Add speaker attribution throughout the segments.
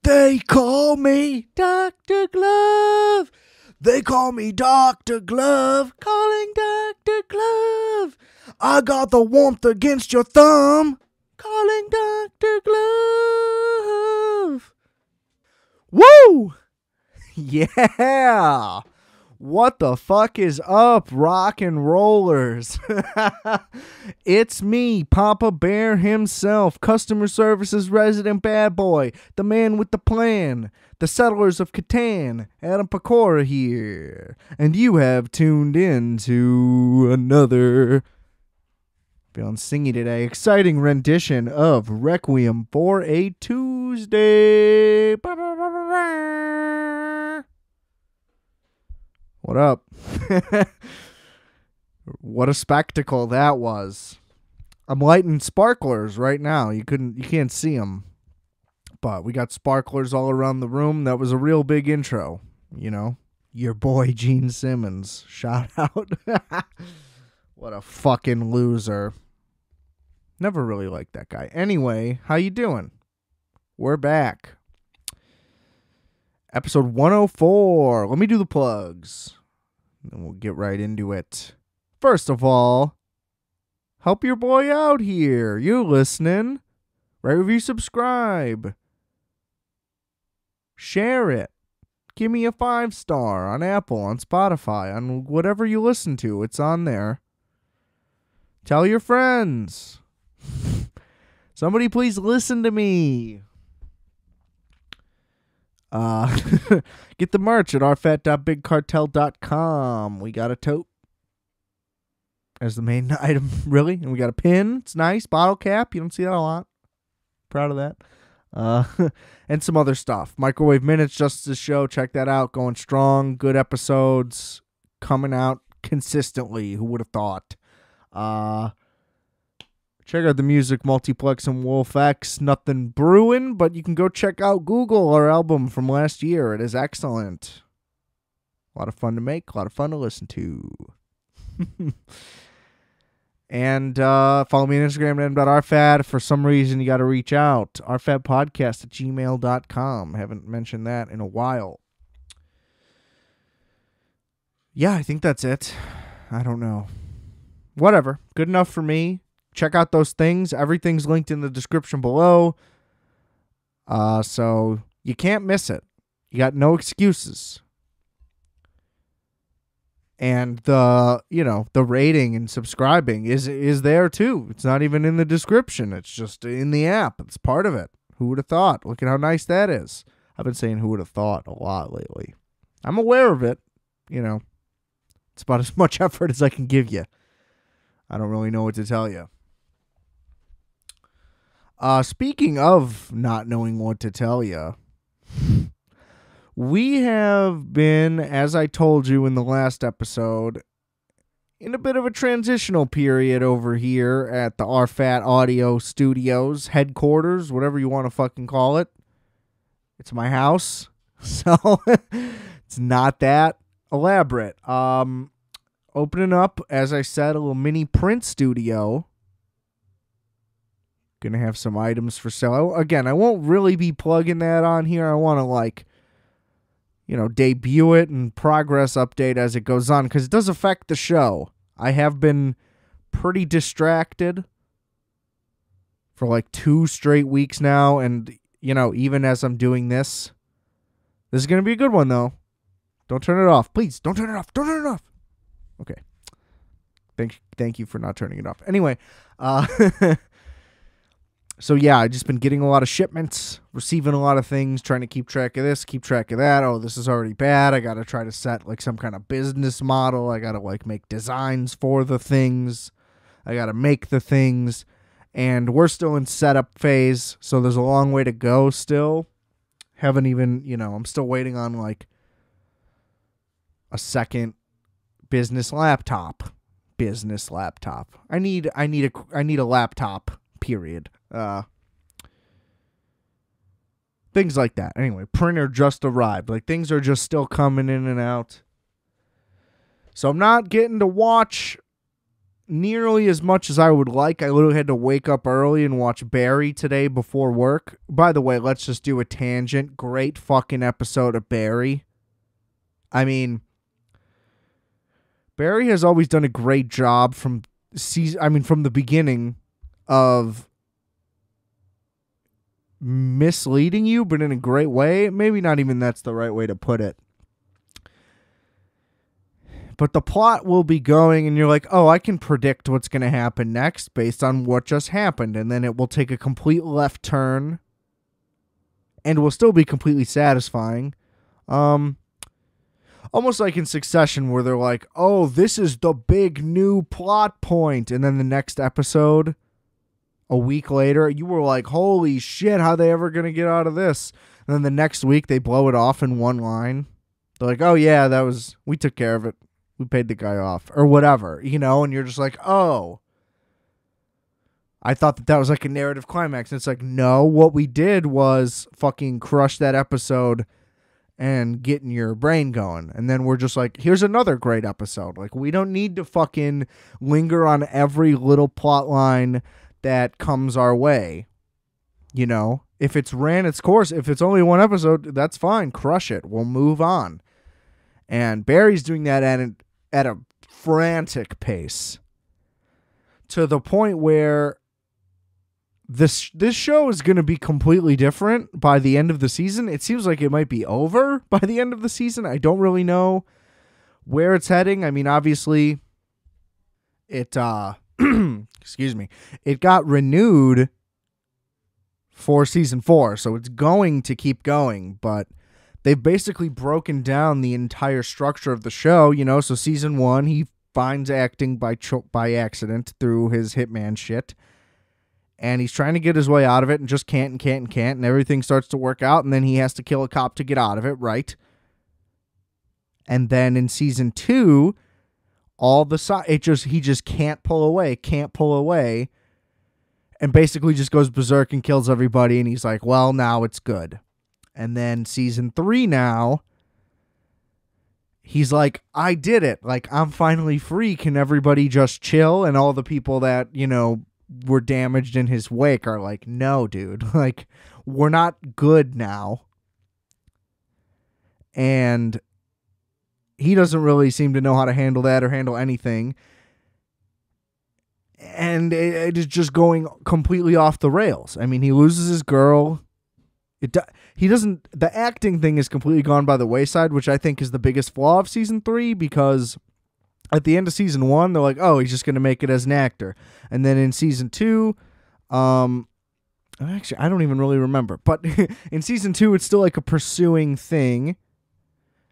Speaker 1: They call me Dr. Glove. They call me Dr. Glove. Calling Dr. Glove. I got the warmth against your thumb. Calling Dr. Glove. Woo! Yeah! What the fuck is up, rock and rollers? It's me, Papa Bear himself, customer services resident bad boy, the man with the plan, the settlers of Catan, Adam Pecora here. And you have tuned in to another, feeling singy today, exciting rendition of Requiem for a Tuesday. What up? What a spectacle that was. I'm lighting sparklers right now. You can't see them, but we got sparklers all around the room. That was a real big intro, you know. Your boy Gene Simmons. Shout out. What a fucking loser. Never really liked that guy. Anyway, how you doing? We're back. Episode 104. Let me do the plugs. And we'll get right into it. First of all, help your boy out here. You listening? Rate, review, subscribe. Share it. Give me a 5-star on Apple, on Spotify, on whatever you listen to. It's on there. Tell your friends. Somebody please listen to me. Get the merch at rfat.bigcartel.com. We got a tote as the main item, really. And we got a pin. It's nice. Bottle cap. You don't see that a lot. Proud of that. And some other stuff. Microwave Minutes, Justice Show. Check that out. Going strong. Good episodes. Coming out consistently. Who would have thought? Check out the Music Multiplex and Wolf X. Nothing brewing, but you can go check out Google, our album from last year. It is excellent. A lot of fun to make, a lot of fun to listen to. And follow me on Instagram at m.rfat. If for some reason you got to reach out, rfatpodcast@gmail.com. Haven't mentioned that in a while. Yeah, I think that's it. I don't know. Whatever. Good enough for me. Check out those things. Everything's linked in the description below. So you can't miss it. You got no excuses. And the rating and subscribing is there too. It's not even in the description. It's just in the app. It's part of it. Who would have thought? Look at how nice that is. I've been saying who would have thought a lot lately. I'm aware of it. It's about as much effort as I can give you. I don't really know what to tell you. Speaking of not knowing what to tell you, we have been, as I told you in the last episode, in a bit of a transitional period over here at the RFAT Audio Studios headquarters, whatever you want to fucking call it. It's my house, so it's not that elaborate. Opening up, as I said, a little mini print studio. Gonna have some items for sale. Again, I won't really be plugging that on here. I want to debut it and progress update as it goes on, because it does affect the show. I have been pretty distracted for 2 straight weeks now, and even as I'm doing this is gonna be a good one though. Don't turn it off, please. Don't turn it off. Don't turn it off. Okay. Thank you for not turning it off. Anyway, so yeah, I've just been getting a lot of shipments, receiving a lot of things, trying to keep track of this, keep track of that. Oh, this is already bad. I got to try to set some kind of business model. I got to make designs for the things. I got to make the things. And we're still in setup phase, so there's a long way to go still. Haven't even, I'm still waiting on a second business laptop. I need a laptop, period. Things like that. Anyway, printer just arrived. Things are just still coming in and out. So I'm not getting to watch nearly as much as I would like. I literally had to wake up early and watch Barry today before work. By the way, let's just do a tangent. Great fucking episode of Barry. I mean, Barry has always done a great job from the beginning of misleading you, but in a great way. Maybe not even that's the right way to put it. But the plot will be going, and you're like, oh, I can predict what's going to happen next based on what just happened. And then it will take a complete left turn and will still be completely satisfying. Almost like in Succession, where they're like, oh, this is the big new plot point. And then the next episode, a week later, you were like, holy shit, how are they ever going to get out of this? And then the next week, they blow it off in one line. They're like, oh, yeah, we took care of it. We paid the guy off, or whatever, and you're just like, oh, I thought that was like a narrative climax. And it's like, no, what we did was fucking crush that episode and getting your brain going. And then we're just like, here's another great episode. Like, we don't need to fucking linger on every little plot line that comes our way. If it's ran its course, if it's only one episode, that's fine. Crush it. We'll move on. And Barry's doing that at a frantic pace, to the point where this show is going to be completely different by the end of the season. It seems like it might be over by the end of the season. I don't really know where it's heading. I mean, obviously, it excuse me, it got renewed for season 4, so it's going to keep going, but they've basically broken down the entire structure of the show, So season 1, he finds acting by accident through his hitman shit. And he's trying to get his way out of it and just can't. And everything starts to work out. And then he has to kill a cop to get out of it, right? And then in season 2, he just can't pull away. And basically just goes berserk and kills everybody. And he's like, well, now it's good. And then season 3 now, he's like, I did it. Like, I'm finally free. Can everybody just chill? And all the people that, were damaged in his wake are like, no, dude. Like, we're not good now. And he doesn't really seem to know how to handle that or handle anything. And it is just going completely off the rails. I mean, he loses his girl. The acting thing is completely gone by the wayside, which I think is the biggest flaw of season 3, because at the end of season 1, they're like, oh, he's just going to make it as an actor. And then in season 2, actually, I don't even really remember, but in season 2, it's still like a pursuing thing.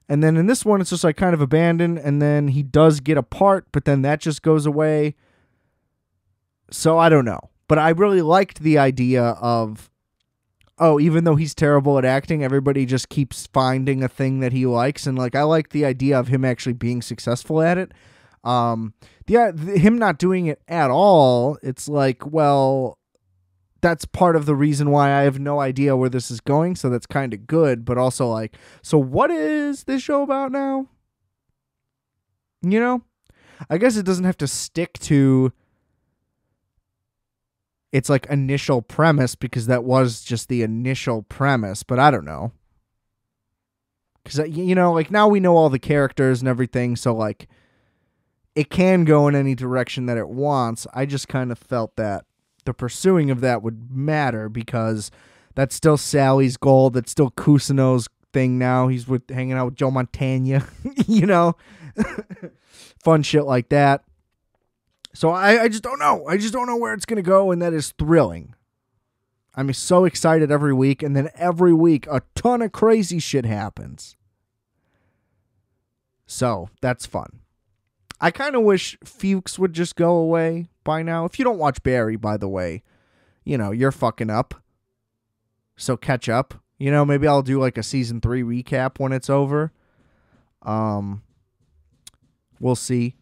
Speaker 1: And then in this one, it's just like kind of abandoned, and then he does get a part, but then that just goes away. So I don't know. But I really liked the idea of, oh, even though he's terrible at acting, everybody just keeps finding a thing that he likes. And like, I like the idea of him actually being successful at it. Him not doing it at all, it's like, well, that's part of the reason why I have no idea where this is going. So that's kind of good. But also like, so what is this show about now? I guess it doesn't have to stick to its like initial premise, because that was just the initial premise, but I don't know. Because, like now we know all the characters and everything, so like it can go in any direction that it wants. I just kind of felt that the pursuing of that would matter, because that's still Sally's goal. That's still Cousineau's thing now. He's hanging out with Joe Montana, fun shit like that. So I just don't know. I just don't know where it's going to go, and that is thrilling. I'm so excited every week, and then every week a ton of crazy shit happens. So that's fun. I kind of wish Fuchs would just go away by now. If you don't watch Barry, by the way, you're fucking up. So catch up. Maybe I'll do like a season 3 recap when it's over. We'll see.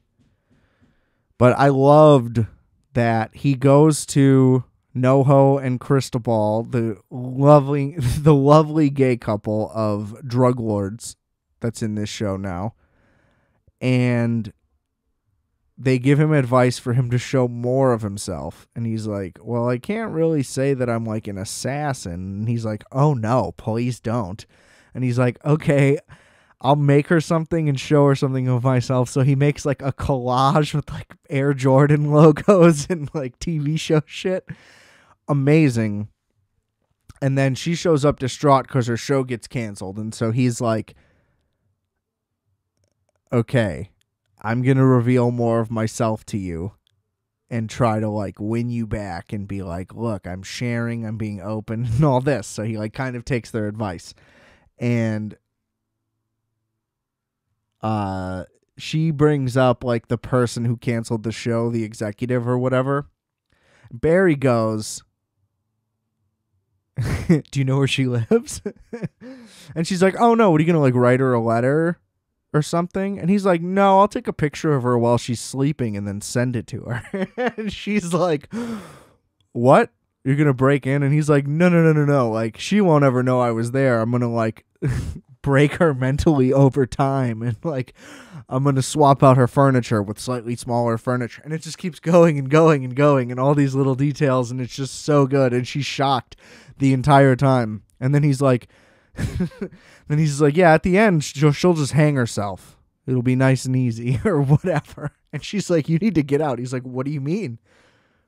Speaker 1: But I loved that he goes to NoHo and Cristobal, the lovely gay couple of drug lords that's in this show now. And they give him advice for him to show more of himself. And he's like, well, I can't really say that I'm like an assassin. And he's like, oh no, please don't. And he's like, okay, I'll make her something and show her something of myself. So he makes like a collage with like Air Jordan logos and like TV show shit. Amazing. And then she shows up distraught because her show gets canceled. And so he's like, okay, I'm going to reveal more of myself to you and try to like win you back and be like, look, I'm sharing, I'm being open and all this. So he like kind of takes their advice. And she brings up like the person who canceled the show, the executive or whatever. Barry goes, do you know where she lives? And she's like, oh no, what are you going to like write her a letter or something? And he's like, no, I'll take a picture of her while she's sleeping and then send it to her. And she's like, what? You're going to break in? And he's like, no. Like, she won't ever know I was there. I'm going to like break her mentally over time. And like, I'm going to swap out her furniture with slightly smaller furniture. And it just keeps going and going and going and all these little details. And it's just so good. And she's shocked the entire time. And then he's like, yeah, at the end, she'll just hang herself. It'll be nice and easy or whatever. And she's like, you need to get out. He's like, what do you mean?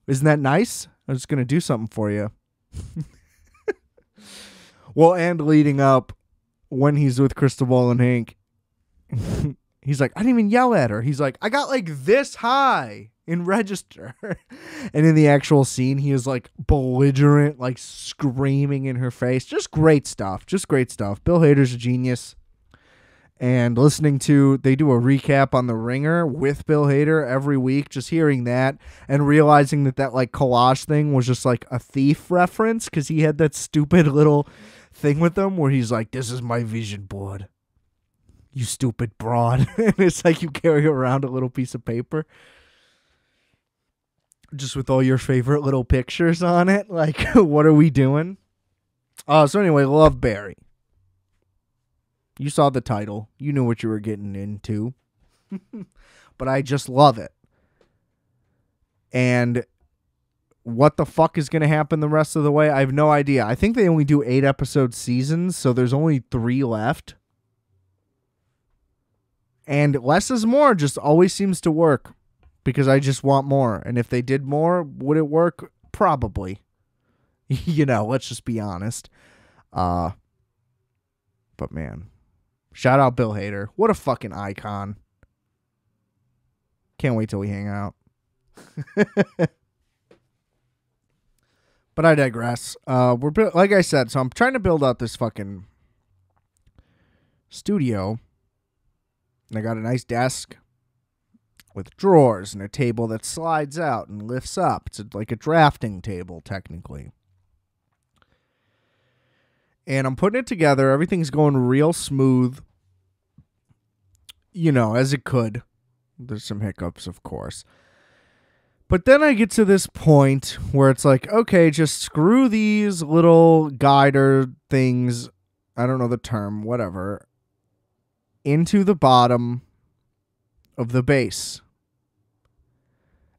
Speaker 1: Isn't that nice? I'm just going to do something for you. Well, and leading up, when he's with Cristobal and Hank, he's like, I didn't even yell at her. He's like, I got like this high in register. And in the actual scene, he is like belligerent, like screaming in her face. Just great stuff. Bill Hader's a genius. And listening to, they do a recap on The Ringer with Bill Hader every week, just hearing that and realizing that like collage thing was just like a Thief reference, because he had that stupid little thing with them where he's like, this is my vision board, you stupid broad. And it's like you carry around a little piece of paper just with all your favorite little pictures on it. Like, what are we doing? So anyway, love Barry. You saw the title. You knew what you were getting into. But I just love it. And what the fuck is going to happen the rest of the way? I have no idea. I think they only do 8-episode seasons, so there's only 3 left. And less is more just always seems to work, because I just want more. And if they did more, would it work? Probably. Let's just be honest. But man, shout out Bill Hader. What a fucking icon. Can't wait till we hang out. But I digress. Like I said, so I'm trying to build out this fucking studio. And I got a nice desk with drawers and a table that slides out and lifts up. It's like a drafting table, technically. And I'm putting it together. Everything's going real smooth. As it could. There's some hiccups, of course. But then I get to this point where it's like, okay, just screw these little guider things, I don't know the term, whatever, into the bottom of the base.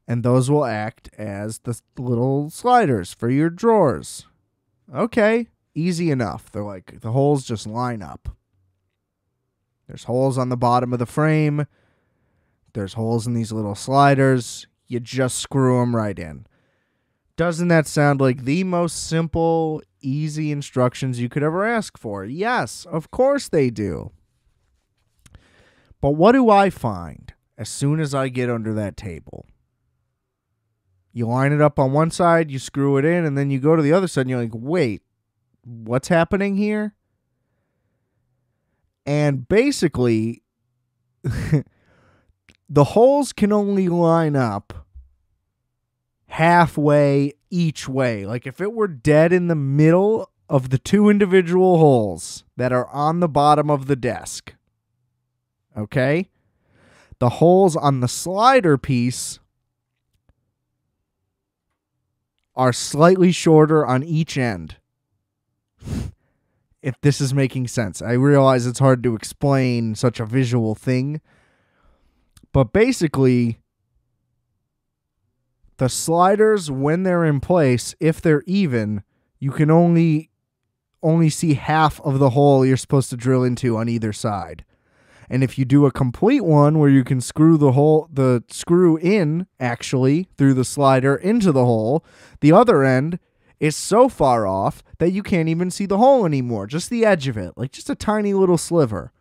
Speaker 1: And those will act as the little sliders for your drawers. Okay, easy enough. They're like, the holes just line up. There's holes on the bottom of the frame. There's holes in these little sliders. You just screw them right in. Doesn't that sound like the most simple, easy instructions you could ever ask for? Yes, of course they do. But what do I find as soon as I get under that table? You line it up on one side, you screw it in, and then you go to the other side and you're like, wait, what's happening here? And basically, the holes can only line up halfway each way. Like if it were dead in the middle of the 2 individual holes that are on the bottom of the desk, okay? The holes on the slider piece are slightly shorter on each end. If this is making sense. I realize it's hard to explain such a visual thing. But basically, The sliders, when they're in place, if they're even, you can only see half of the hole you're supposed to drill into on either side. And if you do a complete one where you can screw the screw in actually through the slider into the hole, the other end is so far off that you can't even see the hole anymore, just the edge of it, like just a tiny little sliver.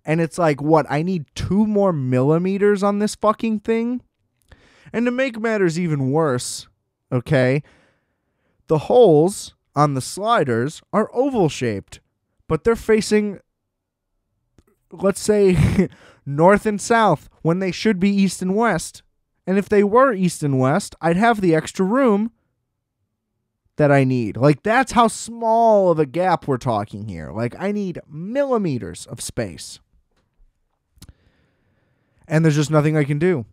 Speaker 1: And it's like, what, I need 2 more millimeters on this fucking thing? And to make matters even worse, okay, the holes on the sliders are oval shaped, but they're facing, let's say, north and south when they should be east and west. And if they were east and west, I'd have the extra room that I need. Like, that's how small of a gap we're talking here. Like, I need millimeters of space. And there's just nothing I can do.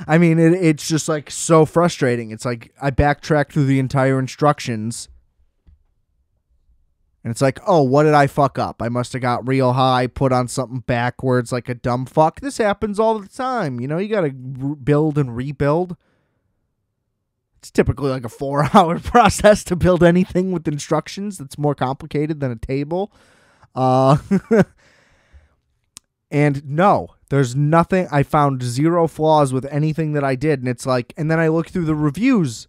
Speaker 1: I mean, it's just like so frustrating. It's like I backtracked through the entire instructions. And it's like, oh, what did I fuck up? I must have got real high, put on something backwards like a dumb fuck. This happens all the time. You know, you got to build and rebuild. It's typically like a 4-hour process to build anything with instructions that's more complicated than a table. And no, there's nothing. I found 0 flaws with anything that I did. And it's like, and then I look through the reviews.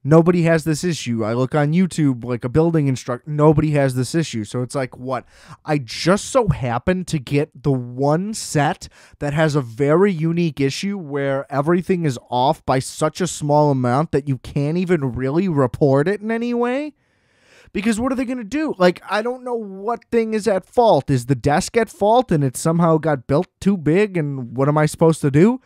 Speaker 1: Nobody has this issue. I look on YouTube, like a building instructor. Nobody has this issue. So it's like, what? I just so happen to get the one set that has a very unique issue where everything is off by such a small amount that you can't even really report it in any way. Because what are they going to do? Like, I don't know what thing is at fault. Is the desk at fault and it somehow got built too big and what am I supposed to do?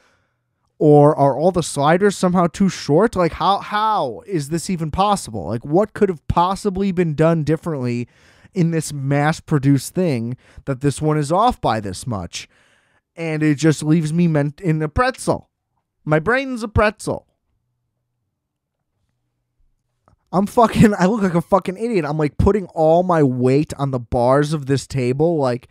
Speaker 1: Or are all the sliders somehow too short? Like, how is this even possible? Like, what could have possibly been done differently in this mass-produced thing that this one is off by this much? And it just leaves me in a pretzel. My brain's a pretzel. I look like a fucking idiot. I'm like putting all my weight on the bars of this table. Like,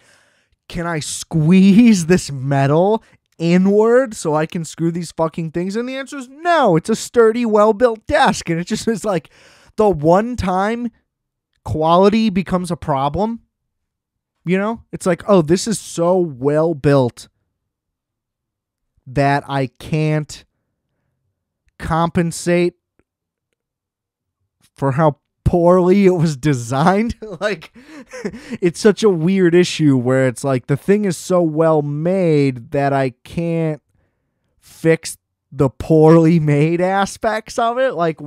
Speaker 1: can I squeeze this metal inward so I can screw these fucking things? And the answer is no. It's a sturdy, well-built desk. And it just is like the one time quality becomes a problem. You know, it's like, oh, this is so well built that I can't compensate for how poorly it was designed. Like, it's such a weird issue where it's like the thing is so well made that I can't fix the poorly made aspects of it. Like,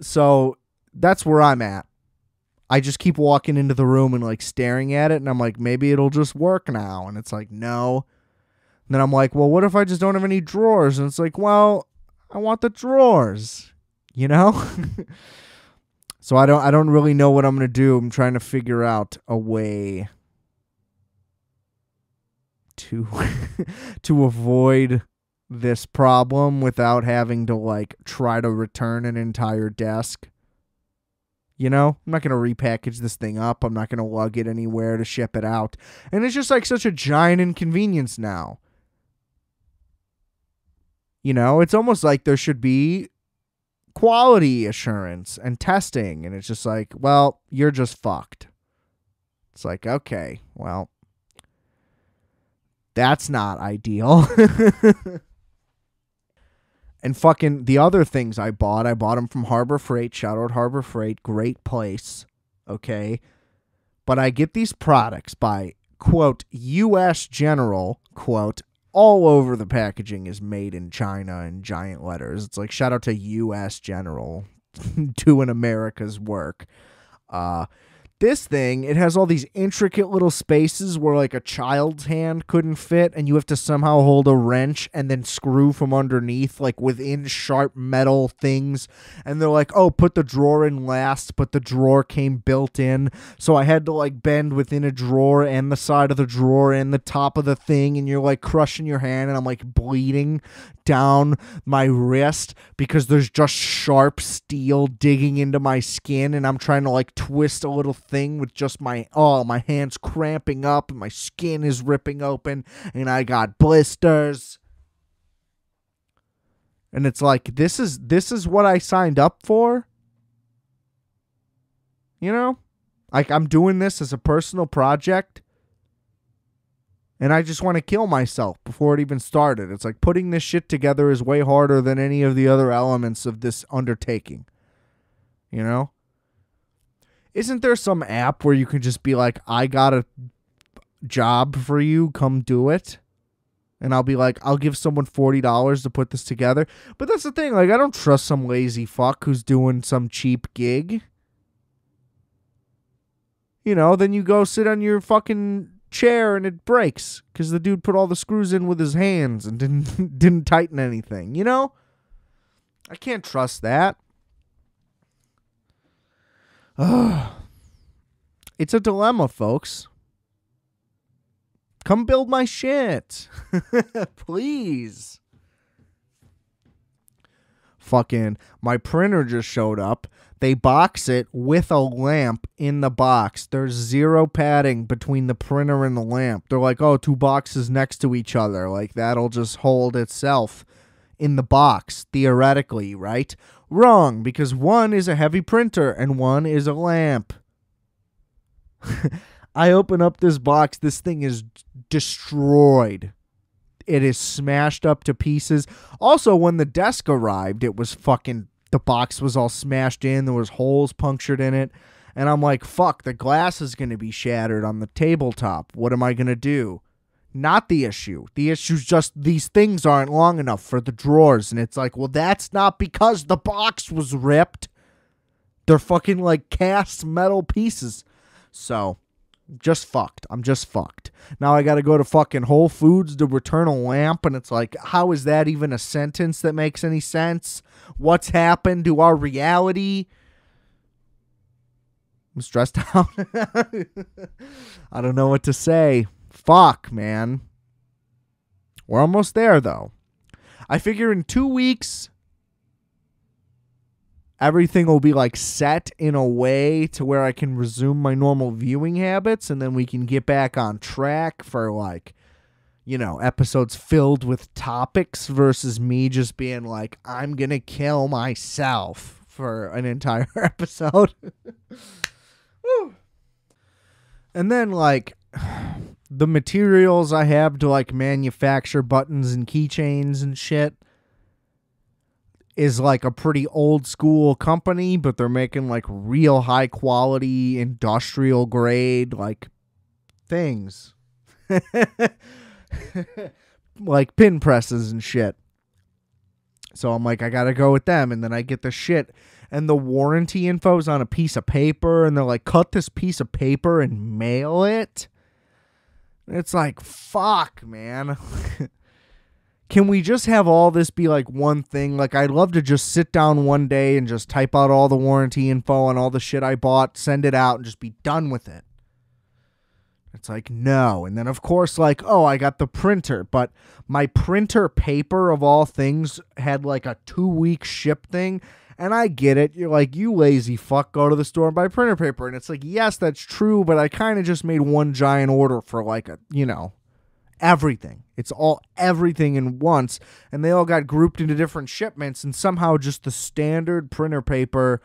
Speaker 1: so that's where I'm at. I just keep walking into the room and like staring at it and I'm like, maybe it'll just work now. And it's like, no. And then I'm like, well, what if I just don't have any drawers? And it's like, well, I want the drawers, you know? So I don't really know what I'm going to do. I'm trying to figure out a way to to avoid this problem without having to like try to return an entire desk. You know, I'm not going to repackage this thing up. I'm not going to lug it anywhere to ship it out. And it's just like such a giant inconvenience now. You know, it's almost like there should be quality assurance and testing, and it's just like, well, you're just fucked. It's like, okay, well, that's not ideal. And fucking the other things I bought them from Harbor Freight. Shout out Harbor Freight, great place, okay? But I get these products by, quote, U.S. General, quote, all over the packaging is made in China in giant letters. It's like, shout out to U.S. General doing America's work. This thing, it has all these intricate little spaces where like a child's hand couldn't fit, and you have to somehow hold a wrench and then screw from underneath, like within sharp metal things. And they're like, oh, put the drawer in last, but the drawer came built in. So I had to like bend within a drawer and the side of the drawer and the top of the thing, and you're like crushing your hand, and I'm like bleeding down my wrist because there's just sharp steel digging into my skin, and I'm trying to like twist a little thing with just my hands cramping up and my skin is ripping open and I got blisters. And it's like, this is what I signed up for. You know? Like, I'm doing this as a personal project. And I just want to kill myself before it even started. It's like putting this shit together is way harder than any of the other elements of this undertaking. You know? Isn't there some app where you can just be like, I got a job for you, come do it? And I'll be like, I'll give someone $40 to put this together. But that's the thing. Like, I don't trust some lazy fuck who's doing some cheap gig. You know, then you go sit on your fucking chair and it breaks because the dude put all the screws in with his hands and didn't tighten anything. You know? I can't trust that. It's a dilemma, folks. Come build my shit. Please. Fucking, my printer just showed up. They box it with a lamp in the box. There's zero padding between the printer and the lamp. They're like, oh, 2 boxes next to each other. Like, that'll just hold itself in the box, theoretically, right? Wrong, because one is a heavy printer and one is a lamp. I open up this box. This thing is destroyed. It is smashed up to pieces. Also, when the desk arrived, it was fucking... The box was all smashed in. There was holes punctured in it. And I'm like, fuck, the glass is going to be shattered on the tabletop. What am I going to do? Not the issue. The issue's just these things aren't long enough for the drawers. And it's like, well, that's not because the box was ripped. They're fucking like cast metal pieces. So, just fucked. I'm just fucked. Now I got to go to fucking Whole Foods to return a lamp. And it's like, how is that even a sentence that makes any sense? What's happened to our reality? I'm stressed out. I don't know what to say. Fuck, man. We're almost there, though. I figure in 2 weeks, everything will be like set in a way to where I can resume my normal viewing habits, and then we can get back on track for like, you know, episodes filled with topics versus me just being like, I'm gonna kill myself for an entire episode. And then like the materials I have to like manufacture buttons and keychains and shit is like a pretty old school company, but they're making like real high quality industrial grade like things. Like pin presses and shit. So I'm like, I gotta go with them. And then I get the shit. And the warranty info's on a piece of paper. And they're like, cut this piece of paper and mail it. It's like, fuck, man. Can we just have all this be like one thing? Like, I'd love to just sit down one day and just type out all the warranty info and all the shit I bought, send it out, and just be done with it. It's like, no. And then, of course, like, oh, I got the printer. But my printer paper, of all things, had like a 2-week ship thing. And I get it. You're like, you lazy fuck, go to the store and buy printer paper. And it's like, yes, that's true. But I kind of just made one giant order for like a, you know, everything. It's all everything in once. And they all got grouped into different shipments. And somehow just the standard printer paper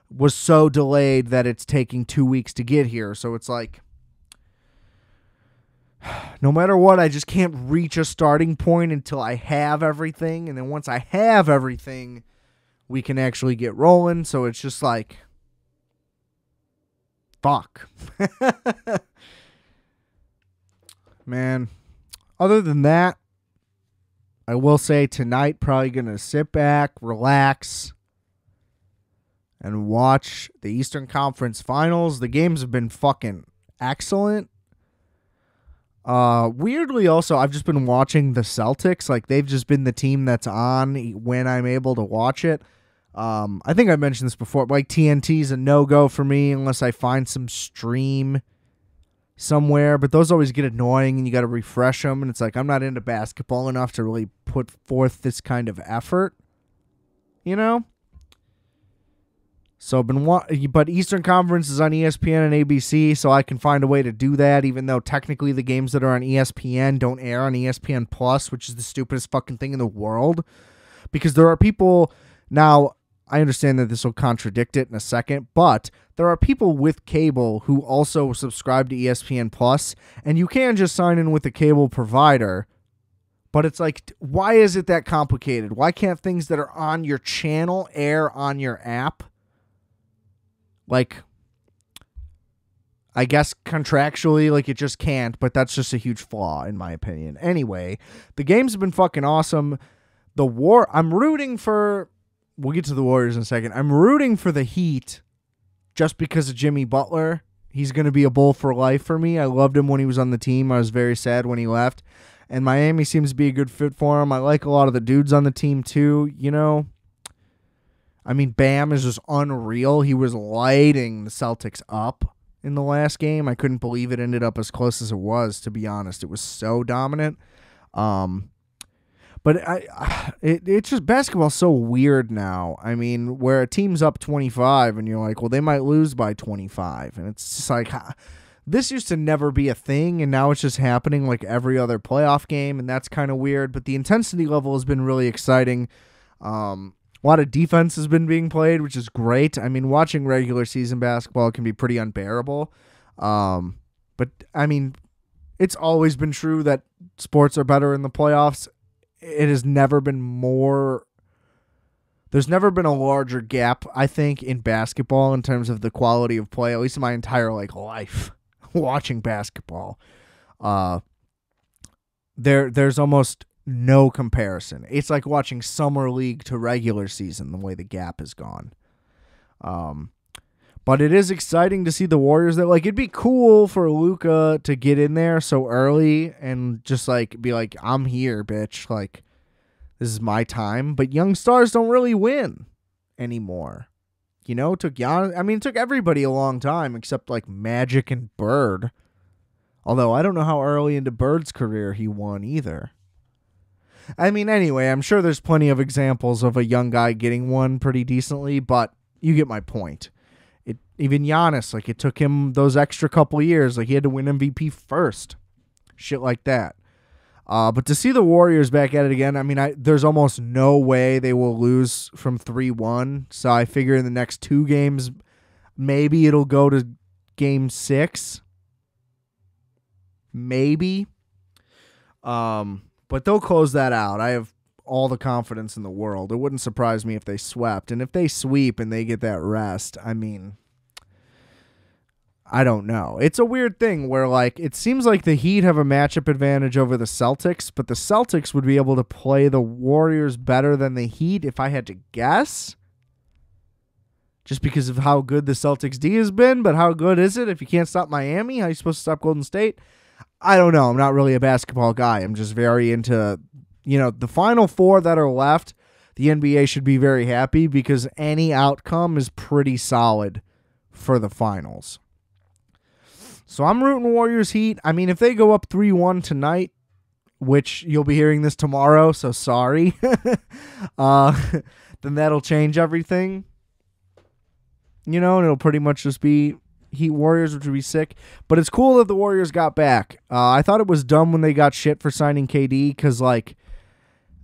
Speaker 1: was so delayed that it's taking 2 weeks to get here. So it's like, no matter what, I just can't reach a starting point until I have everything. And then once I have everything, we can actually get rolling. So it's just like, fuck. Man, other than that, I will say tonight, probably going to sit back, relax, and watch the Eastern Conference Finals. The games have been fucking excellent. Weirdly also, I've just been watching the Celtics. Like, they've just been the team that's on when I'm able to watch it. I think I mentioned this before, like TNT's a no-go for me unless I find some stream somewhere, but those always get annoying and you got to refresh them, and it's like, I'm not into basketball enough to really put forth this kind of effort, you know? So, but Eastern Conference is on ESPN and ABC, so I can find a way to do that, even though technically the games that are on ESPN don't air on ESPN Plus, which is the stupidest fucking thing in the world. Because there are people now, I understand that this will contradict it in a second, but there are people with cable who also subscribe to ESPN Plus, and you can just sign in with the cable provider. But it's like, why is it that complicated? Why can't things that are on your channel air on your app? Like, I guess contractually, like, it just can't, but that's just a huge flaw, in my opinion. Anyway, the games have been fucking awesome. I'm rooting for, we'll get to the Warriors in a second. I'm rooting for the Heat just because of Jimmy Butler. He's going to be a Bull for life for me. I loved him when he was on the team. I was very sad when he left. And Miami seems to be a good fit for him. I like a lot of the dudes on the team, too, you know. I mean, Bam is just unreal. He was lighting the Celtics up in the last game. I couldn't believe it ended up as close as it was, to be honest. It was so dominant. But it's just, basketball's so weird now. I mean, where a team's up 25 and you're like, well, they might lose by 25. And it's just like, this used to never be a thing, and now it's just happening like every other playoff game, and that's kind of weird. But the intensity level has been really exciting. A lot of defense has been being played, which is great. I mean, watching regular season basketball can be pretty unbearable. But, I mean, it's always been true that sports are better in the playoffs. It has never been more... There's never been a larger gap, I think, in basketball in terms of the quality of play, at least in my entire life watching basketball. There's almost no comparison. It's like watching summer league to regular season, the way the gap has gone. But it is exciting to see the Warriors that, like, it'd be cool for Luka to get in there so early and just like be like, I'm here, bitch. Like, this is my time. But young stars don't really win anymore. You know, it took everybody a long time except like Magic and Bird. Although I don't know how early into Bird's career he won either. I mean, anyway, I'm sure there's plenty of examples of a young guy getting one pretty decently, but you get my point. Even Giannis, like, it took him those extra couple years. Like, he had to win MVP first. Shit like that. But to see the Warriors back at it again, I mean, there's almost no way they will lose from 3-1. So I figure in the next 2 games, maybe it'll go to game 6. Maybe. But they'll close that out. I have all the confidence in the world. It wouldn't surprise me if they swept. And if they sweep and they get that rest, I mean, I don't know. It's a weird thing where, like, it seems like the Heat have a matchup advantage over the Celtics, but the Celtics would be able to play the Warriors better than the Heat if I had to guess. Just because of how good the Celtics D has been, but how good is it if you can't stop Miami? How are you supposed to stop Golden State? I don't know. I'm not really a basketball guy. I'm just very into, the final 4 that are left. The NBA should be very happy because any outcome is pretty solid for the finals. So I'm rooting Warriors Heat. I mean, if they go up 3-1 tonight, which you'll be hearing this tomorrow, so sorry, then that'll change everything. And it'll pretty much just be Heat Warriors, which would be sick. But it's cool that the Warriors got back. I thought it was dumb when they got shit for signing KD because, like,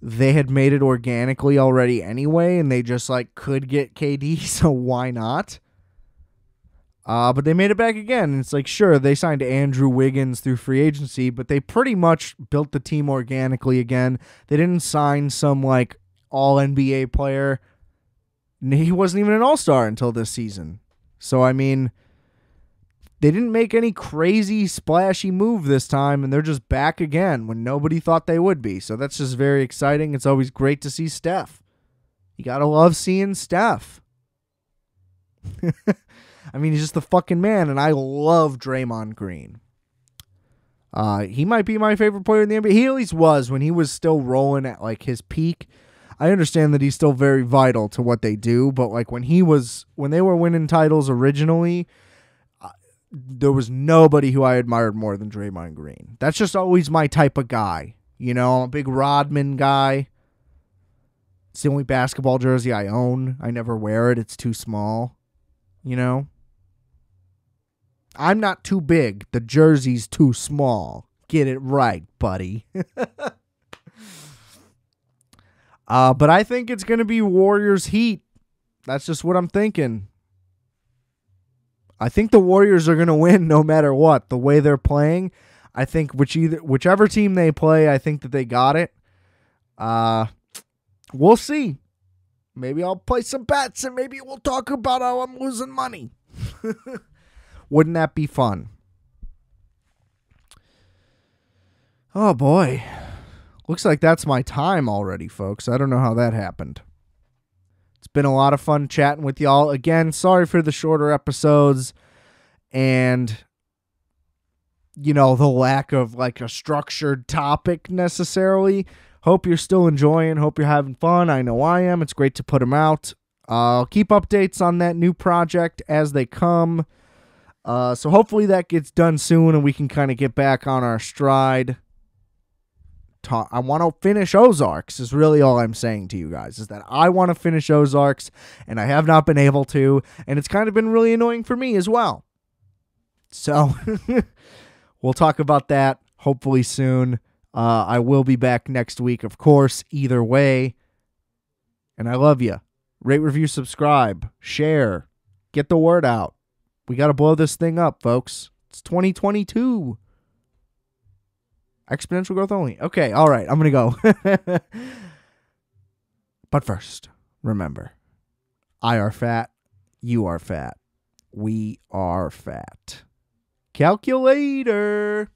Speaker 1: they had made it organically already anyway, and they just, like, could get KD, so why not? But they made it back again, and it's like, sure, they signed Andrew Wiggins through free agency, but they pretty much built the team organically again. They didn't sign some, like, all-NBA player. He wasn't even an all-star until this season. So, I mean, they didn't make any crazy, splashy move this time, and they're just back again when nobody thought they would be. So that's just very exciting. It's always great to see Steph. You gotta love seeing Steph. I mean, he's just the fucking man, and I love Draymond Green. He might be my favorite player in the NBA. He at least was when he was still rolling at, like, his peak. I understand that he's still very vital to what they do, but, like, when they were winning titles originally, there was nobody who I admired more than Draymond Green. That's just always my type of guy. I'm a big Rodman guy. It's the only basketball jersey I own. I never wear it. It's too small. I'm not too big. The jersey's too small. Get it right, buddy. But I think it's going to be Warriors Heat. That's just what I'm thinking. I think the Warriors are going to win no matter what. The way they're playing, I think whichever team they play, I think that they got it. We'll see. Maybe I'll play some bets and maybe we'll talk about how I'm losing money. Wouldn't that be fun? Oh boy. Looks like that's my time already, folks. I don't know how that happened. It's been a lot of fun chatting with y'all. Again, sorry for the shorter episodes and, you know, the lack of like a structured topic necessarily. Hope you're still enjoying. Hope you're having fun. I know I am. It's great to put them out. I'll keep updates on that new project as they come. So hopefully that gets done soon and we can kind of get back on our stride. I want to finish Ozarks is really all I'm saying to you guys, is that I want to finish Ozarks and I have not been able to, and it's kind of been really annoying for me as well. So we'll talk about that hopefully soon. I will be back next week, of course, either way. And I love you. Rate, review, subscribe, share, get the word out. We got to blow this thing up, folks. It's 2022. Exponential growth only. Okay, all right, I'm going to go. But first, remember, I are fat, you are fat, we are fat. Calculator.